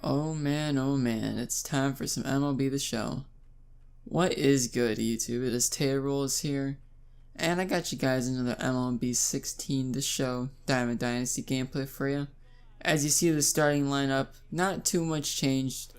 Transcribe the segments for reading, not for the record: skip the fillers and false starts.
Oh man, it's time for some MLB The Show. What is good, YouTube? It is Taylor Rolls here, and I got you guys another MLB 16 The Show Diamond Dynasty gameplay for you. As you see the starting lineup, not too much changed.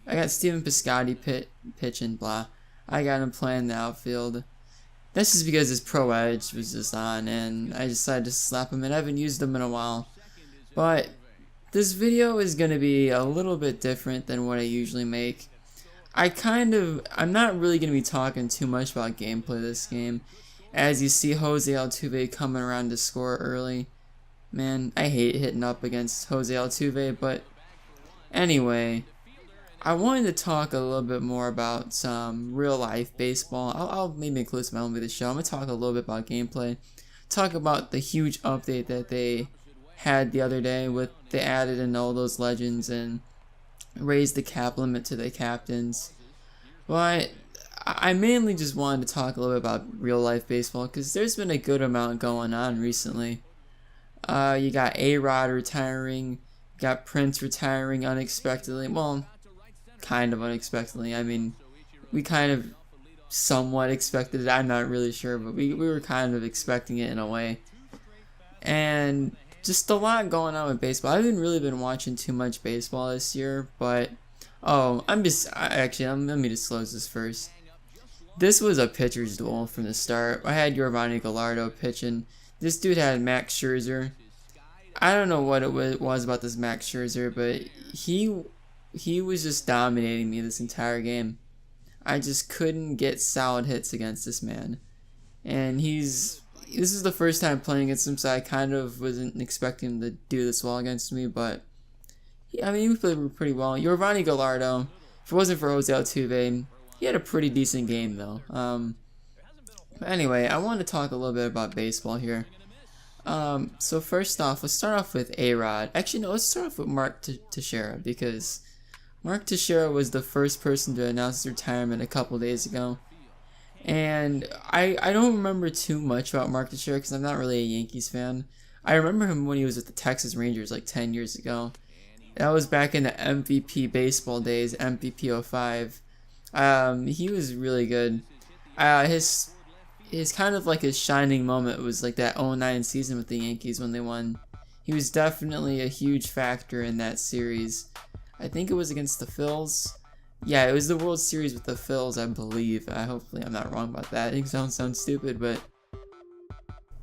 I got Steven Piscotty pitching, blah. I got him playing the outfield. That's just because his Pro Edge was just on, and I decided to slap him, and I haven't used him in a while. But this video is going to be a little bit different than what I usually make. I'm not really going to be talking too much about gameplay this game. As you see Jose Altuve coming around to score early. Man, I hate hitting up against Jose Altuve, but anyway, I wanted to talk a little bit more about some real life baseball. I'll maybe include some MLB The Show. I'm going to talk a little bit about gameplay. Talk about the huge update that they had the other day with they added in all those legends and raised the cap limit to the captains. But I mainly just wanted to talk a little bit about real life baseball because there's been a good amount going on recently. You got A-Rod retiring, you got Prince retiring unexpectedly. Well, kind of unexpectedly. I mean, we kind of somewhat expected it. I'm not really sure, but we were kind of expecting it in a way. And just a lot going on with baseball. I haven't really been watching too much baseball this year, but let me disclose this first. This was a pitcher's duel from the start. I had Giovanni Gallardo pitching. This dude had Max Scherzer. I don't know what it was about this Max Scherzer, but he was just dominating me this entire game. I just couldn't get solid hits against this man. And this is the first time playing against him, so I kind of wasn't expecting him to do this well against me, but I mean, he played pretty well. Giovanni Gallardo, if it wasn't for Jose Altuve, he had a pretty decent game though. But anyway, I want to talk a little bit about baseball here. So first off, let's start off with A-Rod. Actually, no, let's start off with Mark Teixeira, because Mark Teixeira was the first person to announce his retirement a couple days ago. And I don't remember too much about Mark Teixeira because I'm not really a Yankees fan. I remember him when he was with the Texas Rangers like 10 years ago. That was back in the MVP baseball days, MVP 05. He was really good. His kind of like his shining moment was like that 09 season with the Yankees when they won. He was definitely a huge factor in that series. I think it was against the Phils. Yeah, it was the World Series with the Phils, I believe. Hopefully I'm not wrong about that. It sounds stupid, but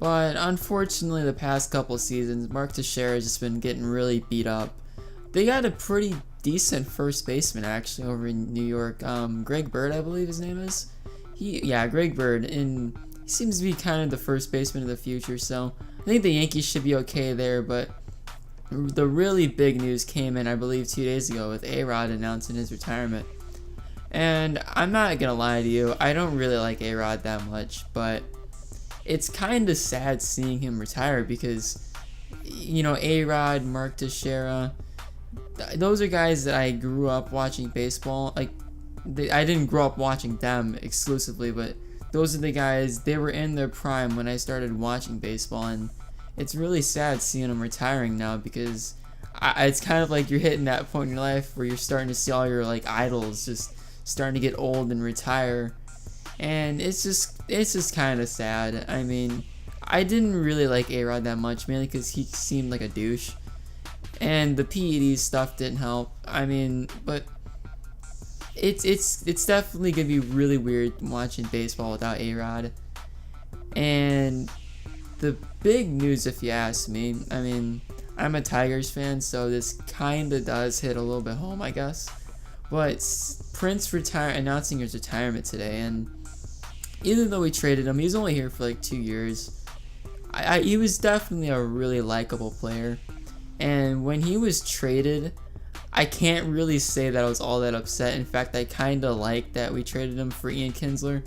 unfortunately the past couple seasons, Mark Teixeira has just been getting really beat up. They got a pretty decent first baseman actually over in New York. Greg Bird, I believe his name is. Greg Bird, and he seems to be kind of the first baseman of the future. So I think the Yankees should be okay there, but the really big news came in, I believe, 2 days ago with A-Rod announcing his retirement. And I'm not gonna lie to you, I don't really like A-Rod that much, but it's kind of sad seeing him retire because, you know, A-Rod, Mark Teixeira, those are guys that I grew up watching baseball. Like, I didn't grow up watching them exclusively, but those are the guys, they were in their prime when I started watching baseball, and it's really sad seeing them retiring now because it's kind of like you're hitting that point in your life where you're starting to see all your like idols just starting to get old and retire, and it's just kind of sad. I mean, I didn't really like A-Rod that much, mainly because he seemed like a douche, and the PED stuff didn't help. I mean, but it's definitely gonna be really weird watching baseball without A-Rod. And the big news, if you ask me, I mean, I'm a Tigers fan, so this kind of does hit a little bit home, I guess. But Prince announcing his retirement today, and even though we traded him, he was only here for like 2 years. He was definitely a really likable player, and when he was traded, I can't really say that I was all that upset. In fact, I kind of like that we traded him for Ian Kinsler,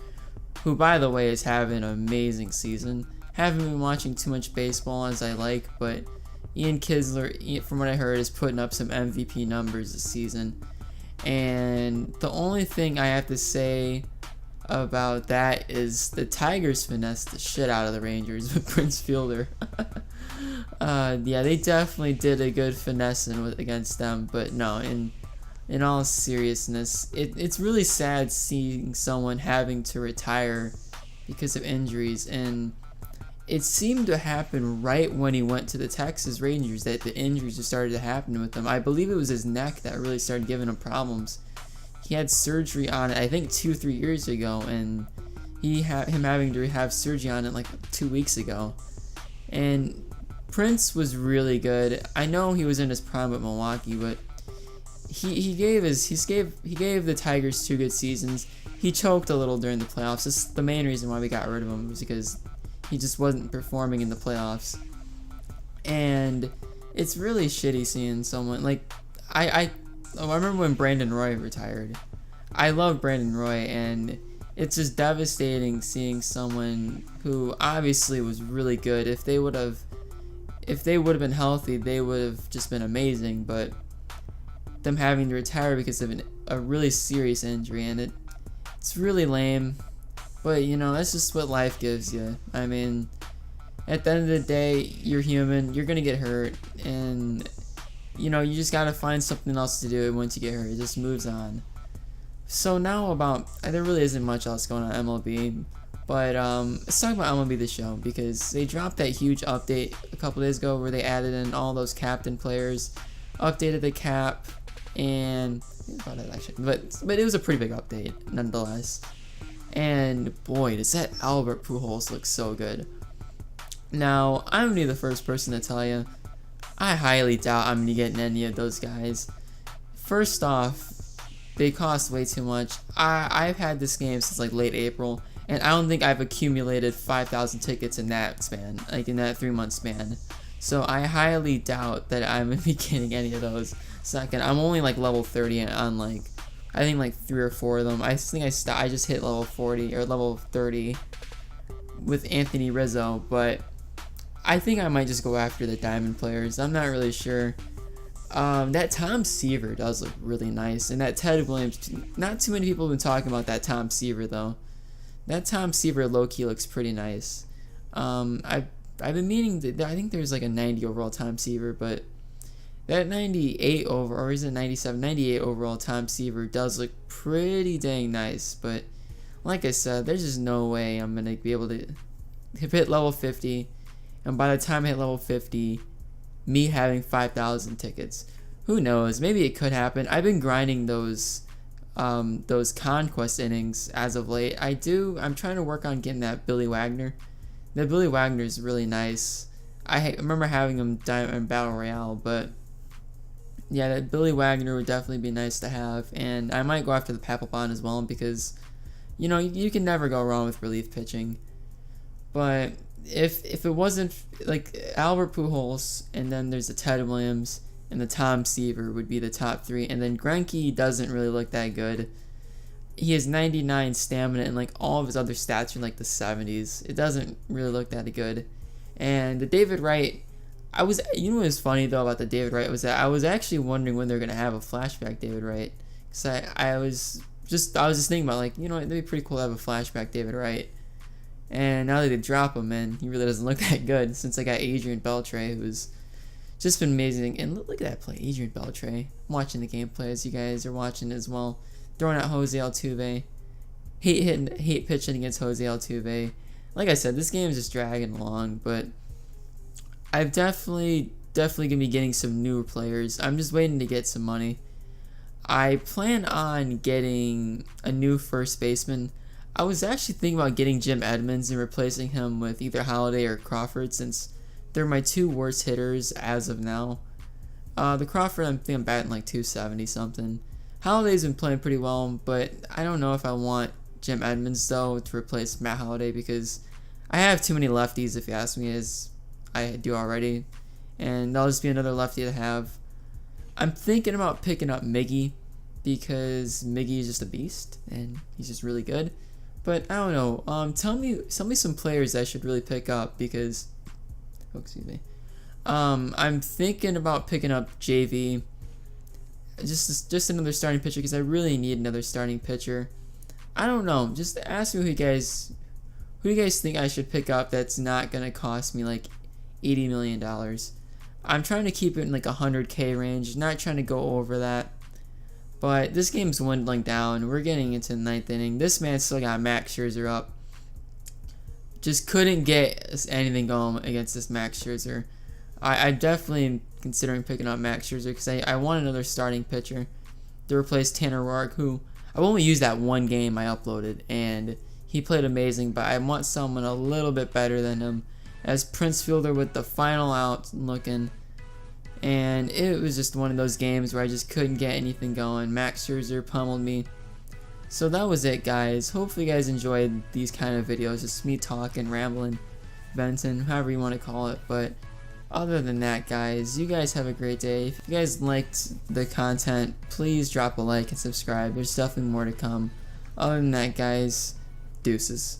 who, by the way, is having an amazing season. Haven't been watching too much baseball as I like, but Ian Kinsler, from what I heard, is putting up some MVP numbers this season. And the only thing I have to say about that is the Tigers finessed the shit out of the Rangers with Prince Fielder. Yeah, they definitely did a good finessing against them, but no, in all seriousness, it's really sad seeing someone having to retire because of injuries, and it seemed to happen right when he went to the Texas Rangers that the injuries just started to happen with him. I believe it was his neck that really started giving him problems. He had surgery on it, I think 2-3 years ago, and him having to have surgery on it like 2 weeks ago. And Prince was really good. I know he was in his prime with Milwaukee, but he gave the Tigers 2 good seasons. He choked a little during the playoffs. This is the main reason why we got rid of him, was because he just wasn't performing in the playoffs. And it's really shitty seeing someone like I remember when Brandon Roy retired. I love Brandon Roy, and it's just devastating seeing someone who obviously was really good. If they would have been healthy, they would have just been amazing, but them having to retire because of a really serious injury, and it's really lame. But you know, that's just what life gives you. I mean, at the end of the day, you're human, you're gonna get hurt, and you know, you just gotta find something else to do once you get hurt. It just moves on. So now there really isn't much else going on MLB, but let's talk about MLB The Show, because they dropped that huge update a couple days ago where they added in all those captain players, updated the cap, and but it was a pretty big update nonetheless. And boy, does that Albert Pujols look so good. Now, I'm gonna be the first person to tell you, I highly doubt I'm gonna get any of those guys. First off, they cost way too much. I've had this game since like late April, and I don't think I've accumulated 5,000 tickets in that span, like in that 3-month span. So I highly doubt that I'm gonna be getting any of those. Second, I'm only like level 30 on like, I think like 3 or 4 of them. I think I just hit level 40 or level 30 with Anthony Rizzo, but I think I might just go after the diamond players. I'm not really sure. That Tom Seaver does look really nice, and that Ted Williams. Not too many people have been talking about that Tom Seaver though. That Tom Seaver low-key looks pretty nice. I've been meaning to, I think there's like a 90 overall Tom Seaver, but that 98 or is it 97? 98 overall Tom Seaver does look pretty dang nice, but like I said, there's just no way I'm gonna be able to hit level 50, and by the time I hit level 50, me having 5,000 tickets. Who knows? Maybe it could happen. I've been grinding those conquest innings as of late. I'm trying to work on getting that Billy Wagner. That Billy Wagner is really nice. I remember having him in Battle Royale, but yeah, that Billy Wagner would definitely be nice to have, and I might go after the Papelbon as well, because you know, you can never go wrong with relief pitching. But if it wasn't like Albert Pujols, and then there's the Ted Williams and the Tom Seaver would be the top 3, and then Greinke doesn't really look that good. He has 99 stamina, and like all of his other stats are in like the 70s. It doesn't really look that good. And the David Wright, you know what was funny though about the David Wright was that I was actually wondering when they're gonna have a flashback David Wright, because I was just thinking about, like, you know, it'd be pretty cool to have a flashback David Wright. And now that they drop him, man, he really doesn't look that good, since I got Adrian Beltre, who's just been amazing. And look at that play, Adrian Beltre. I'm watching the gameplay as you guys are watching as well. Throwing out Jose Altuve. Hate pitching against Jose Altuve. Like I said, this game is just dragging along, but I've definitely gonna be getting some newer players. I'm just waiting to get some money. I plan on getting a new first baseman. I was actually thinking about getting Jim Edmonds and replacing him with either Holiday or Crawford, since they're my 2 worst hitters as of now. The Crawford, I think I'm batting like 270 something. Holiday's been playing pretty well, but I don't know if I want Jim Edmonds though to replace Matt Holliday, because I have too many lefties, if you ask me, as I do already, and that'll just be another lefty to have. I'm thinking about picking up Miggy, because Miggy is just a beast and he's just really good. But I don't know. Tell me some players I should really pick up, because I'm thinking about picking up JV. Just another starting pitcher, because I really need another starting pitcher. I don't know. Just ask me who you guys think I should pick up that's not gonna cost me like $80 million. I'm trying to keep it in like 100K range, not trying to go over that. But this game's dwindling down. We're getting into the 9th inning. This man still got Max Scherzer up. Just couldn't get anything going against this Max Scherzer. I definitely am considering picking up Max Scherzer because I want another starting pitcher to replace Tanner Roark, who I've only used that one game I uploaded, and he played amazing, but I want someone a little bit better than him as Prince Fielder with the final out looking. And it was just one of those games where I just couldn't get anything going. Max Scherzer pummeled me. So that was it, guys. Hopefully you guys enjoyed these kind of videos, just me talking, rambling, venting, however you want to call it. But other than that, guys, you guys have a great day. If you guys liked the content, please drop a like and subscribe. There's definitely more to come. Other than that, guys, deuces.